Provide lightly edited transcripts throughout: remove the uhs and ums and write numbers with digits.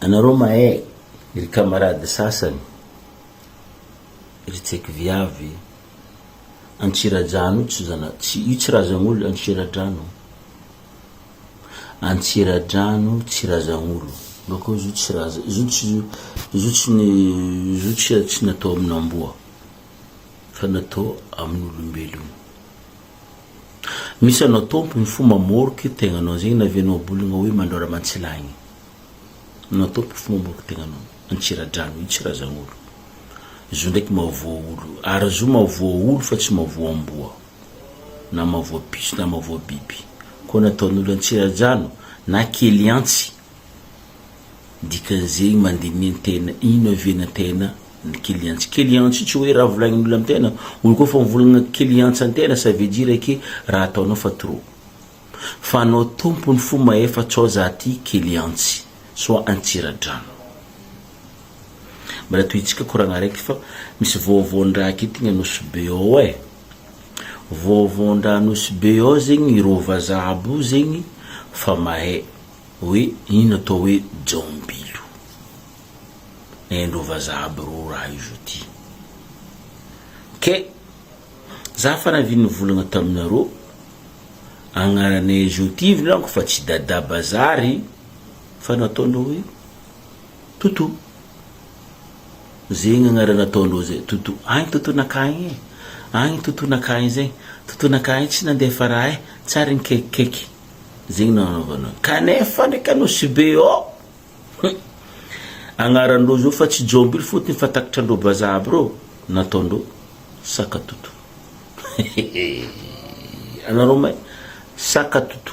Anareo mahay ry camarade sasany ry tseky viavy Antsiradrano tsy razan'olo Antsiradrano. Antsiradrano tsy razan'olo. Bako zo tsy raza, tsy natao amin'amboa fa natao amin'olombelona. Misy anao tompo ny fomba mamoroky tegnanao zegny navianao bologna hoe mandora mantsilagny. Anao tompo fomba mamoroky tegnanao. Antsiradrano io tsy razan'olo. Zo ndraiky mavoa olo. Ary zo mavoa olo fa tsy mavoa amboa. Na mavoa piso na mavoa biby. Koa nataon'olo Antsiradrano na kely antsy dikan'zegny mandiniany tena ino aviana tena ny kely antsy. Kely antsy tsy hoe raha volagnin'olo amin'ny tena. Olo koa fa mivolagna kely antsy antena ça veut dire que raha ataonao fa trop. Fa anao tompony fomba efa tsao zaty kely antsy soit Antsiradrano. Mbala tohitsika koragna raiky fa misy vaovaon-draha kitigna Nosy be ao vaovaon-draha Nosy be ao zegny irô vazaha aby io zegny fa mahay hoe ino atao hoe Jombilo. Ndrô vazaha aby rô raha io ty. Ke za fa navy nivolagna taminarô agnaranay izy ty vilanko fa tsy Dada Bazary fa nataondrô hoe Toto. Zegny agnarana nataondrô zay Toto. Agny Totonakagny agny Totonakagny zay. Totonakagny tsy nandefa raha tsara ny kekikeky. Zegny nanaovanao. Kanefa ndraiky Nosy be ao agnarandrô zao fa tsy Jombilo fotony fa takatran'rô bazaha aby rô nataondrô Sakatoto. Anarô may Sakatoto.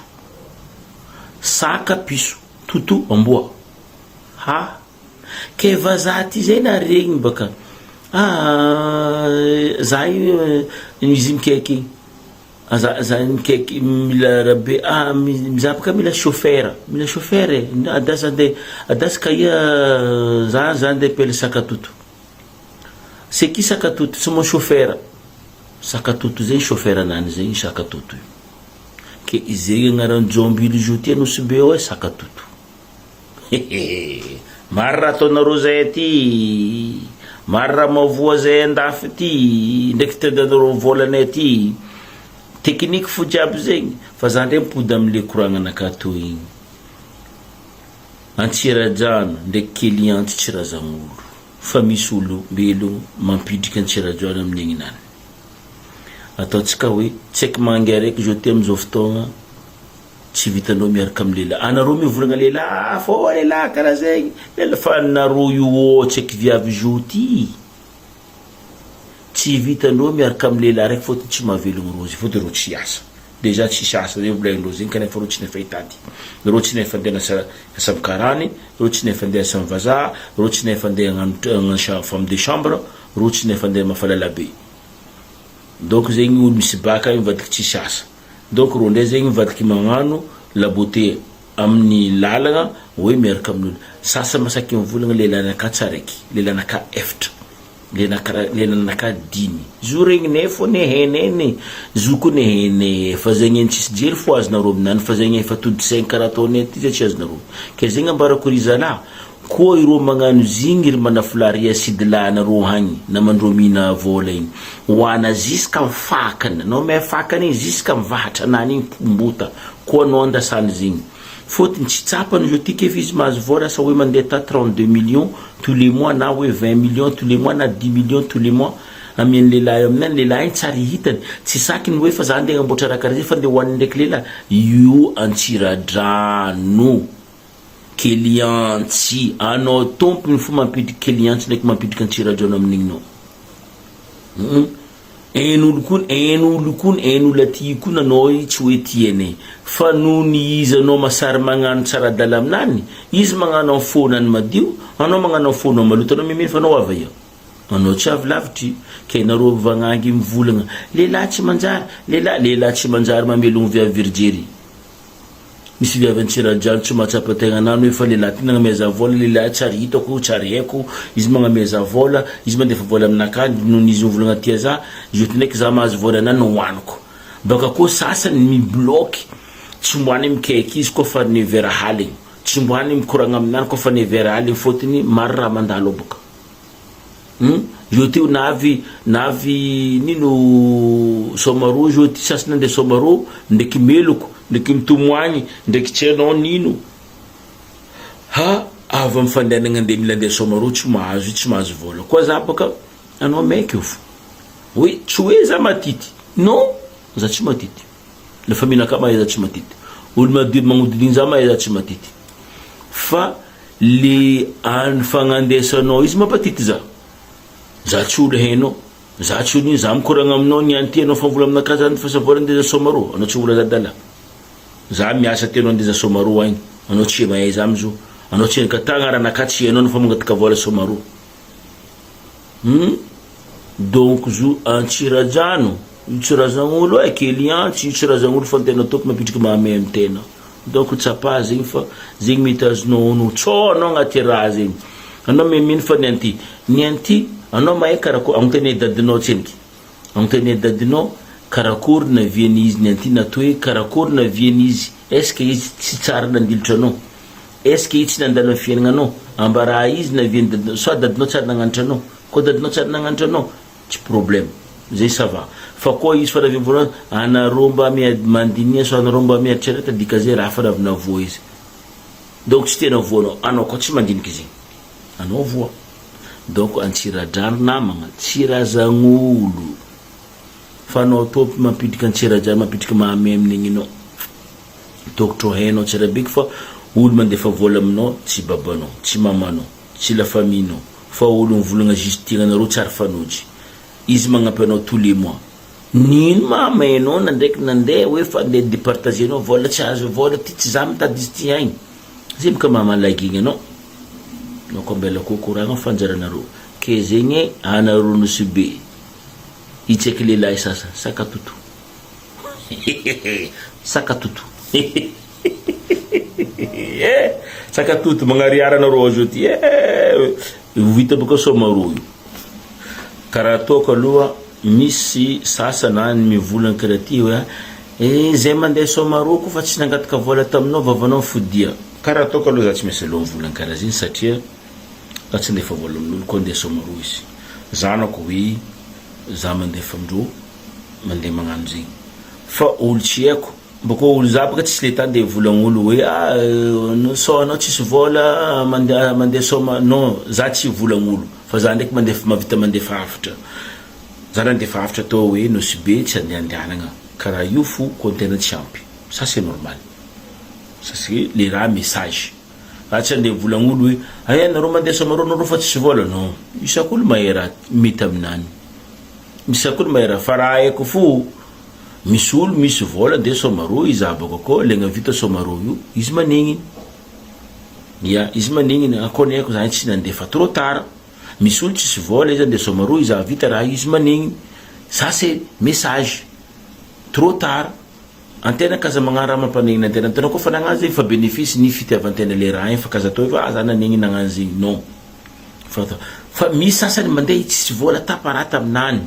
Saka piso, Toto amboa. Ha ke vazaha ty zay na regny baka za izy mikaiky za mikaiky mila rabe mizapaka mila chauffeur adas kaia za ande pele Sakatoto. C'est qui Sakatoto? C'est mon chauffeur. Sakatoto zay chauffeur anany zay Sakatoto. Ke izay agnaran Jombilo izy ty Nosy be ao Sakatoto. Marra ataonarô zay ty. Marra mavoa zay andafy ty. Ndraiky tendanarô volanay ty. Tekniky fo jiaby zegny. Fa za ndray mipody amile koragnanaka toy igny. Antsiradrano ndraiky kely antsy tsy razan'olo. Fa misy olombelo mampidriky Antsiradrano amin'igny nany. Ataotsika hoe tsaiky mangy araiky zo ty amizao fotoagna tsy vitanao miaraka amin'ny lehilahy. Anarô mivolagna lehilahy fô lehilahy karaha zegny. Fa anarô io tsaiky viavy zo ty. Tsy vitanao miaraka amin'ny lehilahy raiky fôtony tsy mahavelogno rô zy fôtony rô tsy asa. Déjà tsy asa zay volagnindrô zegny kanefa rô tsy nefa hitady. Rô tsy nefa andeha asa am'karany, rô tsy nefa andeha asa am'vazaha, rô tsy nefa andeha hagnano femme de chambre, rô tsy nefa andeha mafalala be. Donc zegny olo misy baka mivadiky tsisy asa. Donc rô ndray zegny mivadiky magnano la beauté amin'ny lalagna hoe miaraka amin'olo. Sasa masaky mivolagna lehilahinaka tsaraiky, lehilahinaka efatra, lehilahinaka dimy. Zo regny nefo neheneny, zo koa nehene fa zegny tsisy jery fo azonarô aminany fa zegny efa tody 5 karaha ataonay ty zay tsy azonarô. Ke zegny ambarako ry zalahy koa irô magnano zigny ry manafolary acide lahanarô hagny na mandrô mihina vola igny hoana jusqu'à mifakana no me fakana igny jusqu'à mivahatra anany igny mbota koa no andasany zegny fôtony tsy tsapany zo ty kefa izy mahazo vola sa hoe mandeha ta 32 millions tous les mois na hoe 20 millions tous les mois na 10 millions tous les mois amiany lehilahy aminany lehilahy tsara hitany tsy sakiny hoe fa za andeha amboatra raha karaha zay fa andeha hoaniny ndraiky lehilahy io Antsiradrano kely antsy anao tompony fo mampidriky kely antsy ndraiky mampidriky Antsiradrano amin'igny nao enolo aty koa nanao tsy hoe tiane fa nony izy anao masary magnano tsara dala aminany izy magnano amfonany madio anao magnano amfonao maloto anao miminy fa anao avy eo anao tsy avy lavitry ke narô vagnangy mivolagna lehilahy tsy manjary lehilahy tsy manjary mamelogno viavy virjery misy viavy Antsiradrano tsy mahatsapa tegna anany hoe fa lehilahy ty nagnameza vola lehilahy tsary hitako tsary haiko izy magnameza vola izy mandefa vola aminakahy noho izy mivolagna tia za izy ndraiky za mahazo vola anany hoaniko baka koa sasany mibloky tsy mboany mikaiky izy kofa ny vera haligny, tsy mboany mikoragna aminany kofa ny vera haligny fotony maro raha mandalo boka. Io teo navy nino somaro io ty sasany nde somaro ndraiky meloko ndraiky mitomoagny ndraiky tsy anao nino ha avy amin'ny fandehanagna andeha mila andeha somaro tsy mahazo vola koa za baka anao maiky io oui tsy hoe za matity non za tsy matity la famille naka mahay za tsy matity olo magnodidiny za mahay za tsy matity fa le fagnandesanao izy mampatity za tsy olo hainao za tsy olo za mikoragna aminao niany ty anao favola aminaka zany fa savola andeha somaro anao tsy vola zadala za miasa ty anao andeha somaro agny anao tsy mahay za amzo anao tsy katagna raha nakatsy anao fa mangataka vola somaro donc zo antsirajano tsirazan'olo client tsirazan'olo fa tena toko mapitriky mahamay amin'ny tena donc tsapa zegny fa zegny mety azonao ono tsao anao agnaty raha zegny anao memino fa nianty anao mahay karakôry agnontany dadinao tseniky agnontany dadinao karakôry naviany izy nianty natoe karakôry naviany izy est-ce que izy tsy tsara nandilitra anao est-ce que izy tsy nandalo amin'ny fiaignananao ambara izy naviany dadinao soit dadinao tsara nagnanitra anao koa dadinao tsara nagnanitra anao tsy problème zay ça va fa koa izy fa navy voalohany anaromba mandinia so anaromba mieritrereta dika zay raha fa navinavoa izy donc tsy tena voanao anao koa tsy mandiniky izy anao voa donc antsiradrano namagna tsirazan'olo fa anao to mampidika antsiradrano mampidika mahamay amin'igny anao tokotro hainao tsara beky fa olo mandefa vola aminao tsy babanao tsy mamanao tsy la famille-nao fa olo mivolagna justigna anareo tsara fanojy izy magnampy anao tous les mois nino mahamainao nandraiky nandeha hoe fa andeha départagenao vola tsy azo vola ty tsy za mitady izy ty agny zay mika mahamalaigny anao nako mbela kokoragna fanjaranareo ke zegny anareo nosy be itsaiky lehilahy sasa sakatoto sakatoto sakatoto magnariara anareo azo ty vita boka somaro io karaha ataoko aloha misy sasana mivolagna karaha ty hoe zay mandeha somaro ko fa tsy nangataka vola taminao vavanao fodia karaha ataoko aloha za tsy maintsy aloha mivolagna karaha ziny satria za tsy andefa vola amin'olo koa andeha somaro izy zanako hoe za mandefa amindreo mandeha magnano zegny fa olo tsy haiko bako olo za baka tsisy le tany de volagn'olo hoe so anao tsisy vola mandeha soma non za tsy volagn'olo fa za ndraiky mandefa mavita mandefa hafitra za nandefa hafitra tao hoe nosy be tsy andehandehanagna karaha io fo kontena tsy ampy ça c'est normal parce que le raha message raha tsy andeha volagn'olo hoe anareo mandeha somaro anareo fa tsisy vola non isak'olo mahay raha mety aminany misak'olo mahay raha fa raha haiko fo misy olo misy vola andeha somaro izy abako koa legna vita somaro io izy manigniny izy manigniny akony haiko zany tsy nandefa trop tard misy olo tsisy vola izy andeha somaro izy vita raha izy manigniny ça c'est message trop tard antena kaza magnano raha mampanigniny antena antena koa fa nagnano zegny fa bénéfice ny fitiavantena le raha igny fa kaza atao fa za nanigny nagnano zegny non fa misy sasany mandeha tsisy vola taparata aminany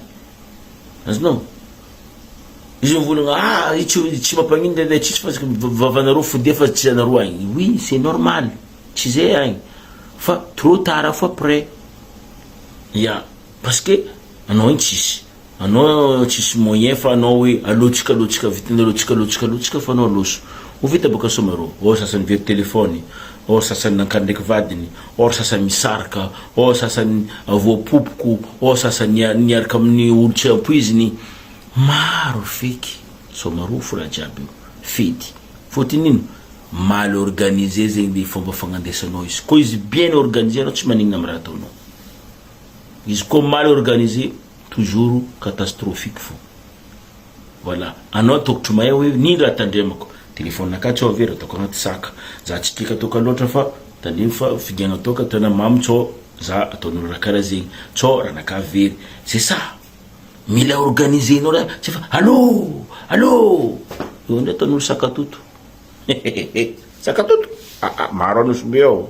azonao izy mivolagna tsy mampagnino le tsisy fa vavanareo fodia fa tsy anareo agny oui c'est normal tsy zay agny fa trop tard fa après parce que anao igny tsisy anao tsisy moyen fa anao hoe alotsika vitana alotsika fa anao loso ho vita boka somaro sasany very telefony sasany nankany ndraiky vadiny sasany misaraka sasany voapopoko sasany niaraka amin'ny olo tsy ampoiziny maro feky somaro fo raha jiaby io fety fotiny ino mal organisé zegny le fomba fagnandesanao izy koa izy bien organisé anao tsy manigna amin'ny raha ataonao izy koa mal organisé toujours catastrophique fo voilà anao tokotro mahay hoe nino raha tandremako telefone naka tsao very ataoko agnaty saka za tsy tika toka loatra fa tandremo fa fidiagna toka tena mamy tsao za ataon'olo raha karaha zegny tsao raha naka very c'est ça mila organisé nao raha tsy fa allô io ndray ataon'olo sakatoto sakatoto maro anosy be ao